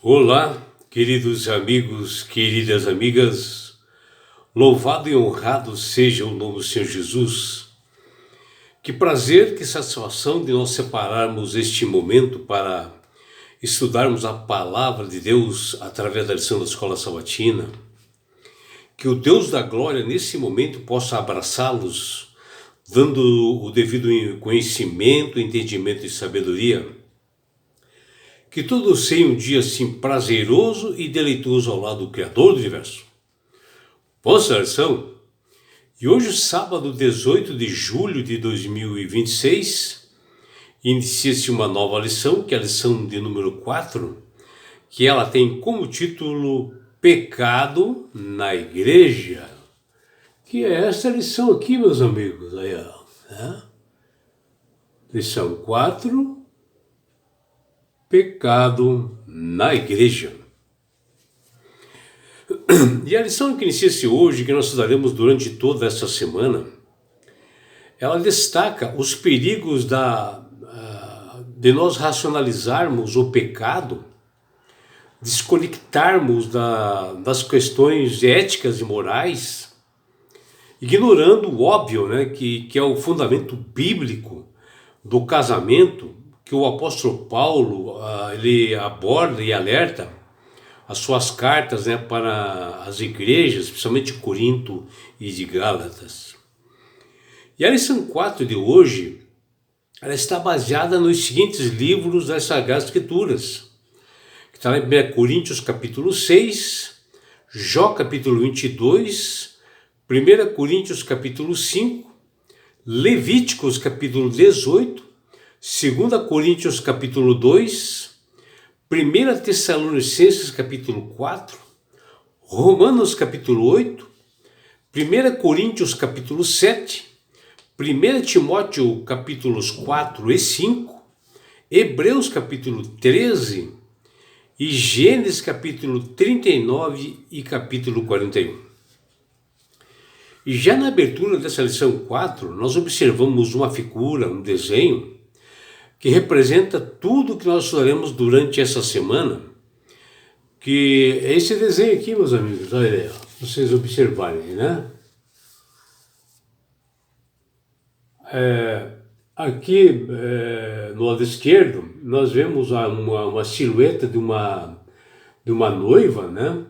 Olá, queridos amigos, queridas amigas, louvado e honrado seja o nome do Senhor Jesus. Que prazer, que satisfação de nós separarmos este momento para estudarmos a palavra de Deus através da lição da Escola Sabatina. Que o Deus da glória nesse momento possa abraçá-los, dando o devido conhecimento, entendimento e sabedoria. Que todos tenham um dia assim prazeroso e deleitoso ao lado do Criador do Universo. Vamos à lição? E hoje, sábado 18 de julho de 2026, inicia-se uma nova lição, que é a lição de número 4, que ela tem como título Pecado na Igreja. Que é essa lição aqui, meus amigos. Aí, ó, né? Lição 4. Pecado na igreja. E a lição que inicia-se hoje, que nós estudaremos durante toda essa semana, ela destaca os perigos de nós racionalizarmos o pecado, desconectarmos das questões éticas e morais, ignorando o óbvio, né, que é o fundamento bíblico do casamento, que o apóstolo Paulo ele aborda e alerta as suas cartas, né, para as igrejas, especialmente de Corinto e de Gálatas. E a lição 4 de hoje, ela está baseada nos seguintes livros das Sagradas Escrituras, que está em 1 Coríntios capítulo 6, Jó capítulo 22, 1 Coríntios capítulo 5, Levíticos capítulo 18, 2 Coríntios capítulo 2, 1 Tessalonicenses capítulo 4, Romanos capítulo 8, 1 Coríntios capítulo 7, 1 Timóteo capítulos 4 e 5, Hebreus capítulo 13 e Gênesis capítulo 39 e capítulo 41. E já na abertura dessa lição 4, nós observamos uma figura, um desenho, que representa tudo que nós estudaremos durante essa semana, que é esse desenho aqui, meus amigos, olha aí, vocês observarem, né? Aqui no lado esquerdo, nós vemos uma silhueta de uma noiva, né?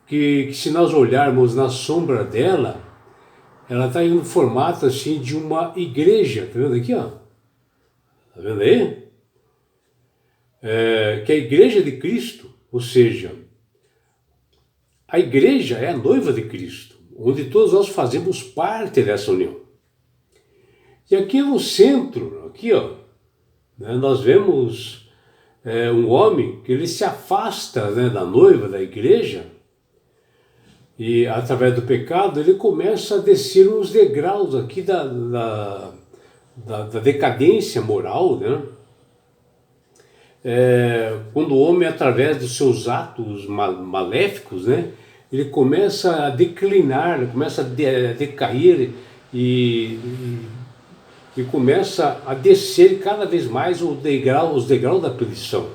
Que se nós olharmos na sombra dela, ela está em um formato assim de uma igreja, tá vendo aqui, ó? Tá vendo aí? Que é a igreja de Cristo, ou seja, a igreja é a noiva de Cristo, onde todos nós fazemos parte dessa união. E aqui no centro, aqui, ó, né, nós vemos um homem que ele se afasta, né, da noiva, da igreja, e através do pecado ele começa a descer uns degraus aqui da decadência moral, né? Quando o homem, através dos seus atos maléficos, né, ele começa a declinar, começa a decair e começa a descer cada vez mais os degraus da perdição.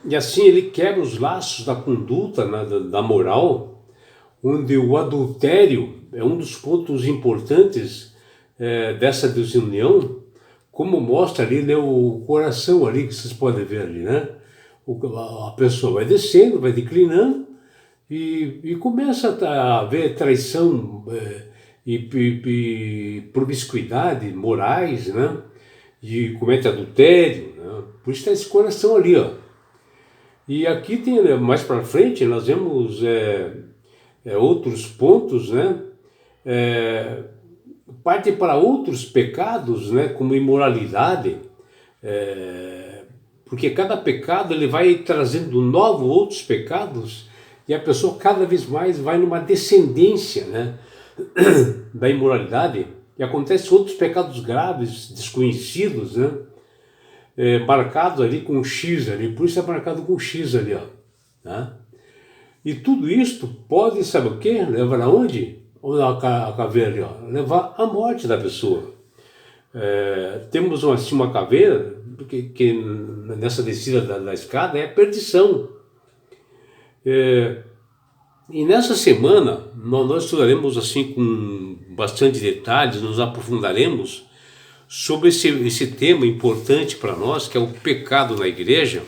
E assim ele quebra os laços da conduta, né, da moral, onde o adultério é um dos pontos importantes dessa desunião, como mostra ali, né, o coração ali, que vocês podem ver ali, né? A pessoa vai descendo, vai declinando e começa a haver traição e promiscuidade morais, né? E comete adultério, né? Por isso está esse coração ali, ó. E aqui tem, né, mais para frente, nós vemos outros pontos, né? Parte para outros pecados, né, como imoralidade, porque cada pecado ele vai trazendo outros pecados, e a pessoa cada vez mais vai numa descendência, né, da imoralidade, e acontecem outros pecados graves, desconhecidos, né, marcados ali com um X ali, por isso é marcado com um X ali, ó, né? E tudo isto pode, sabe o que? Levar aonde? Ou a caveira ali, ó, levar à morte da pessoa. Temos uma caveira que nessa descida da escada é a perdição. E nessa semana nós estudaremos assim com bastante detalhes, nos aprofundaremos sobre esse tema importante para nós, que é o pecado na igreja,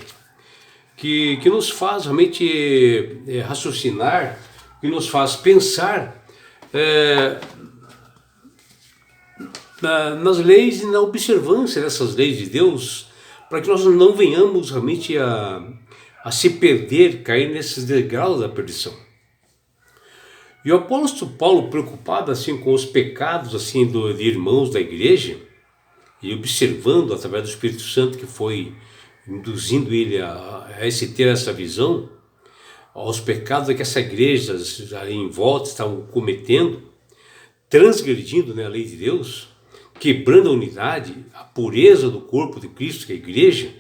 que nos faz realmente raciocinar, que nos faz pensar nas leis e na observância dessas leis de Deus, para que nós não venhamos realmente a se perder, cair nesses degraus da perdição. E o apóstolo Paulo, preocupado assim com os pecados assim de irmãos da igreja, e observando através do Espírito Santo que foi induzindo ele a ter essa visão, aos pecados que essa igreja ali em volta estavam cometendo, transgredindo, né, a lei de Deus, quebrando a unidade, a pureza do corpo de Cristo, que é a igreja.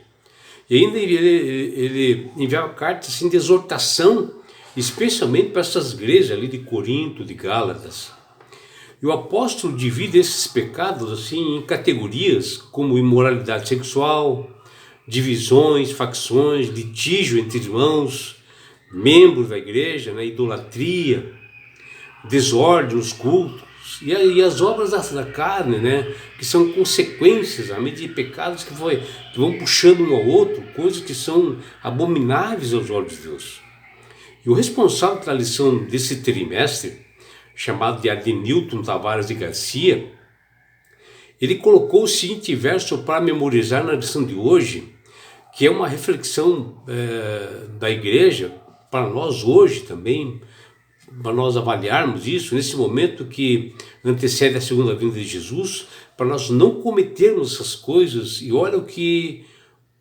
E ainda ele enviava cartas assim, de exortação, especialmente para essas igrejas ali de Corinto, de Gálatas. E o apóstolo divide esses pecados assim em categorias como imoralidade sexual, divisões, facções, litígio entre irmãos, membros da igreja, né, idolatria, desordem nos cultos e as obras da carne, né, que são consequências à medida de pecados que vão puxando um ao outro, coisas que são abomináveis aos olhos de Deus. E o responsável pela lição desse trimestre, chamado de Adenilton Tavares de Garcia, ele colocou o seguinte verso para memorizar na lição de hoje, que é uma reflexão da igreja para nós hoje também, para nós avaliarmos isso nesse momento que antecede a segunda vinda de Jesus, para nós não cometermos essas coisas. E olha o que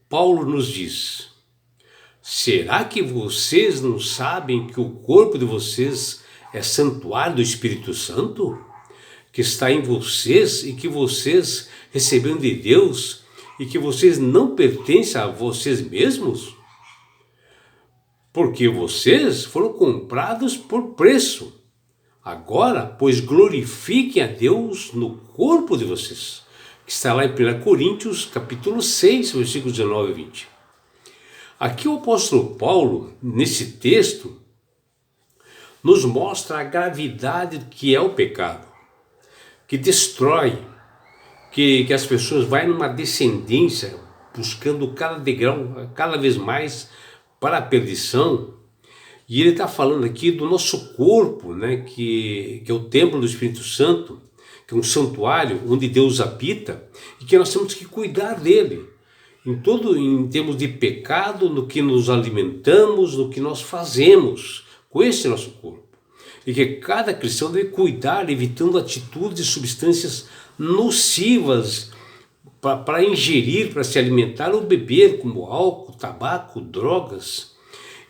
Paulo nos diz: será que vocês não sabem que o corpo de vocês é santuário do Espírito Santo, que está em vocês e que vocês receberam de Deus e que vocês não pertencem a vocês mesmos? Porque vocês foram comprados por preço. Agora, pois, glorifiquem a Deus no corpo de vocês, que está lá em 1 Coríntios, capítulo 6, versículos 19 e 20. Aqui o apóstolo Paulo, nesse texto, nos mostra a gravidade que é o pecado, que destrói, que as pessoas vão numa descendência, buscando cada degrau, cada vez mais para a perdição. E ele está falando aqui do nosso corpo, né, que é o templo do Espírito Santo, que é um santuário onde Deus habita e que nós temos que cuidar dele, em termos de pecado, no que nos alimentamos, no que nós fazemos com esse nosso corpo. E que cada cristão deve cuidar, evitando atitudes e substâncias nocivas para ingerir, para se alimentar ou beber, como álcool, tabaco, drogas.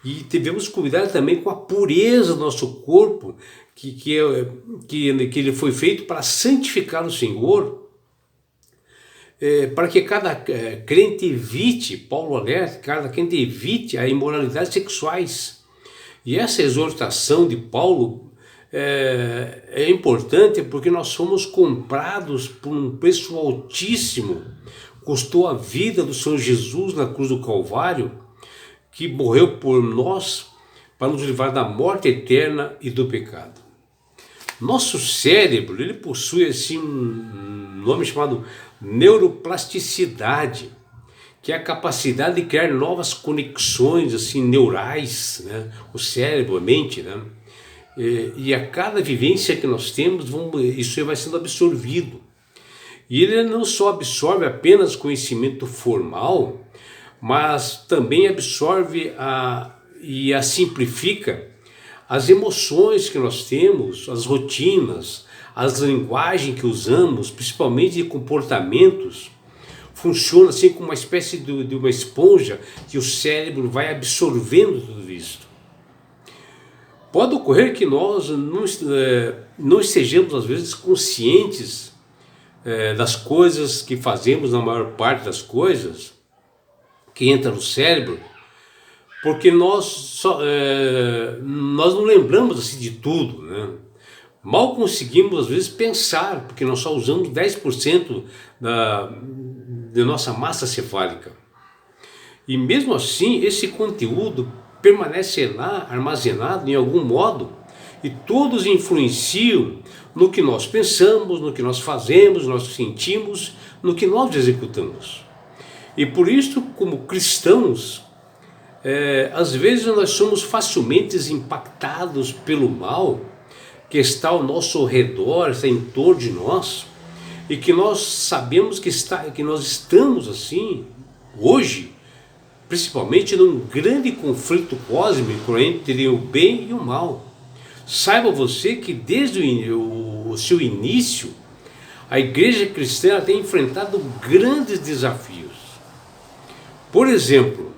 E devemos cuidar também com a pureza do nosso corpo, que ele foi feito para santificar o Senhor, para que cada crente evite, Paulo alerta, cada crente evite a imoralidade sexuais. E essa exortação de Paulo é importante porque nós fomos comprados por um preço altíssimo, custou a vida do Senhor Jesus na cruz do Calvário, que morreu por nós para nos livrar da morte eterna e do pecado. Nosso cérebro, ele possui assim um nome chamado neuroplasticidade, que é a capacidade de criar novas conexões assim neurais, né? O cérebro, a mente, né? E a cada vivência que nós temos, isso vai sendo absorvido. E ele não só absorve apenas conhecimento formal, mas também absorve e simplifica as emoções que nós temos, as rotinas, as linguagens que usamos, principalmente de comportamentos. Funciona assim como uma espécie de uma esponja que o cérebro vai absorvendo tudo isso. Pode ocorrer que nós não estejamos às vezes conscientes das coisas que fazemos, na maior parte das coisas que entra no cérebro, porque nós não lembramos assim de tudo, né? Mal conseguimos às vezes pensar, porque nós só usamos 10% de nossa massa cefálica. E mesmo assim, esse conteúdo permanece lá armazenado em algum modo e todos influenciam no que nós pensamos, no que nós fazemos, no que nós sentimos, no que nós executamos. E por isso, como cristãos, às vezes nós somos facilmente impactados pelo mal que está ao nosso redor, está em torno de nós, e que nós sabemos que nós estamos assim, hoje, principalmente num grande conflito cósmico entre o bem e o mal. Saiba você que desde o seu início, a igreja cristã tem enfrentado grandes desafios. Por exemplo,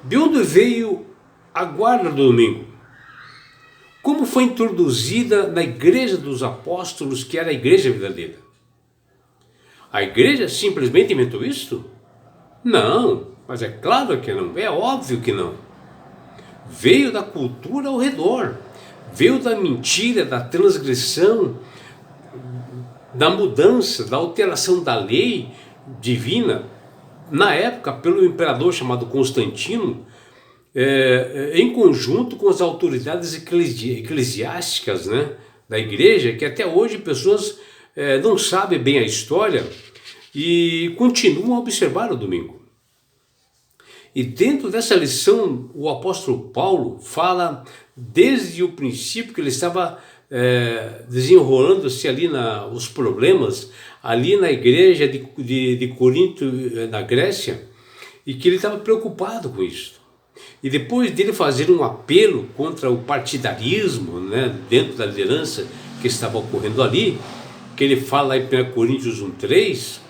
de onde veio a guarda do domingo? Como foi introduzida na igreja dos apóstolos, que era a igreja verdadeira? A igreja simplesmente inventou isso? Não, mas é claro que não, é óbvio que não. Veio da cultura ao redor, veio da mentira, da transgressão, da mudança, da alteração da lei divina, na época pelo imperador chamado Constantino, em conjunto com as autoridades eclesiásticas, né, da igreja, que até hoje pessoas não sabem bem a história e continuam a observar o domingo. E dentro dessa lição, o apóstolo Paulo fala desde o princípio que ele estava desenrolando-se ali os problemas, ali na igreja de Corinto, na Grécia, e que ele estava preocupado com isso. E depois dele fazer um apelo contra o partidarismo, né, dentro da liderança que estava ocorrendo ali, que ele fala em 1 Coríntios 1:3,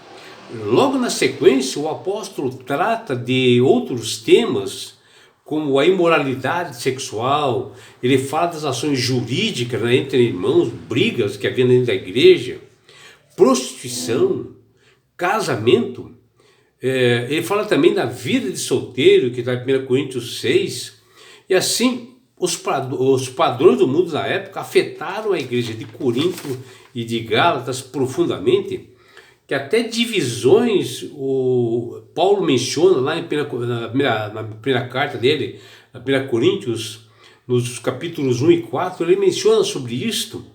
logo na sequência o apóstolo trata de outros temas, como a imoralidade sexual. Ele fala das ações jurídicas, né, entre irmãos, brigas que havia dentro da igreja, prostituição, casamento. Ele fala também da vida de solteiro, que está em 1 Coríntios 6, e assim os padrões do mundo na época afetaram a igreja de Corinto e de Gálatas profundamente, que até divisões o Paulo menciona lá na primeira carta dele, na 1 Coríntios, nos capítulos 1 e 4, ele menciona sobre isto.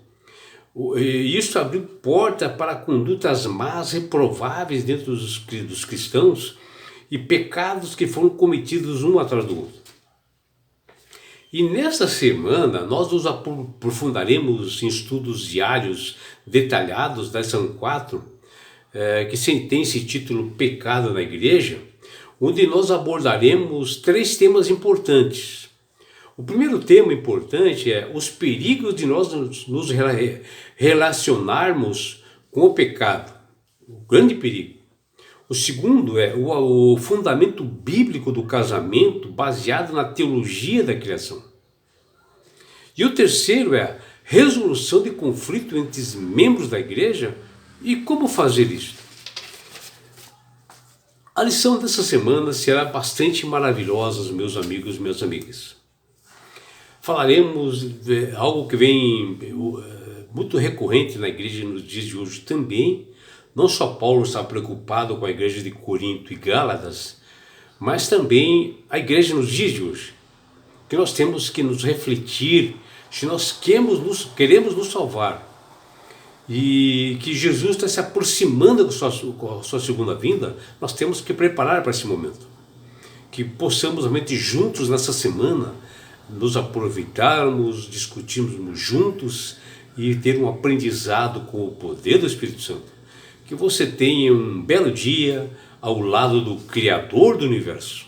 E isso abriu porta para condutas más, reprováveis dentro dos cristãos e pecados que foram cometidos um atrás do outro. E nesta semana nós nos aprofundaremos em estudos diários detalhados da lição 4, que tem esse título Pecado na Igreja, onde nós abordaremos 3 temas importantes. O primeiro tema importante é os perigos de nós nos relacionarmos com o pecado, o grande perigo. O segundo é o fundamento bíblico do casamento baseado na teologia da criação. E o terceiro é a resolução de conflito entre os membros da igreja e como fazer isso. A lição dessa semana será bastante maravilhosa, meus amigos e minhas amigas. Falaremos de algo que vem muito recorrente na igreja nos dias de hoje também. Não só Paulo está preocupado com a igreja de Corinto e Gálatas, mas também a igreja nos dias de hoje. Que nós temos que nos refletir se nós queremos nos salvar. E que Jesus está se aproximando com a sua segunda vinda, nós temos que preparar para esse momento. Que possamos realmente juntos nessa semana nos aproveitarmos, discutirmos juntos e ter um aprendizado com o poder do Espírito Santo. Que você tenha um belo dia ao lado do Criador do Universo.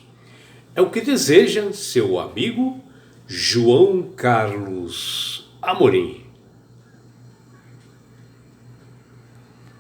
É o que deseja seu amigo João Carlos Amorim.